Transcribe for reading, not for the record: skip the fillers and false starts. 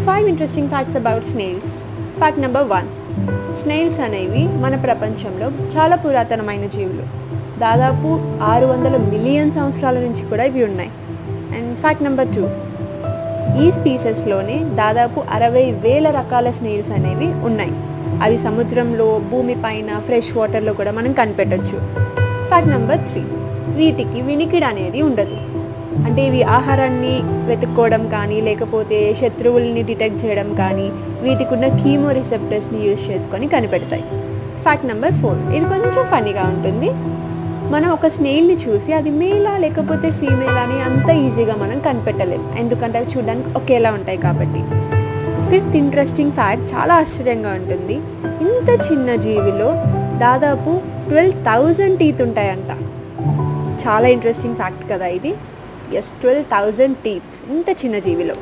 5 interesting facts about snails. Fact number 1, snails అనేవి మన ప్రపంచంలో చాలా పురాతనమైన జీవులు. దాదాపు 600 మిలియన్ సంవత్సరాల నుంచి కూడా ఇవి ఉన్నాయి. అండ్ ఫ్యాక్ట్ నెంబర్ 2, ఈ స్పీసెస్లోనే దాదాపు 60,000 రకాల స్నేల్స్ అనేవి ఉన్నాయి. అవి సముద్రంలో, భూమిపైన, ఫ్రెష్ వాటర్లో కూడా మనం కనిపెట్టవచ్చు. ఫ్యాక్ట్ నెంబర్ 3, వీటికి వినికిడి అనేది ఉండదు. అంటే ఇవి ఆహారాన్ని వెతుక్కోవడం కానీ, లేకపోతే శత్రువుల్ని డిటెక్ట్ చేయడం కానీ, వీటికి ఉన్న కీమో రిసెప్టర్స్ని యూజ్ చేసుకొని కనిపెడతాయి. ఫ్యాక్ట్ నెంబర్ 4, ఇది కొంచెం ఫన్నీగా ఉంటుంది. మనం ఒక స్నేల్ని చూసి అది మేలా లేకపోతే ఫీమేల్ అని అంత ఈజీగా మనం కనిపెట్టలేం, ఎందుకంటే అవి చూడడానికి ఒకేలా ఉంటాయి కాబట్టి. 5th ఇంట్రెస్టింగ్ ఫ్యాక్ట్ చాలా ఆశ్చర్యంగా ఉంటుంది. ఇంత చిన్న జీవిలో దాదాపు 12,000 టీత్ ఉంటాయంట. చాలా ఇంట్రెస్టింగ్ ఫ్యాక్ట్ కదా ఇది. ఎస్, 12,000 టీత్ ఇంత చిన్న జీవిలో.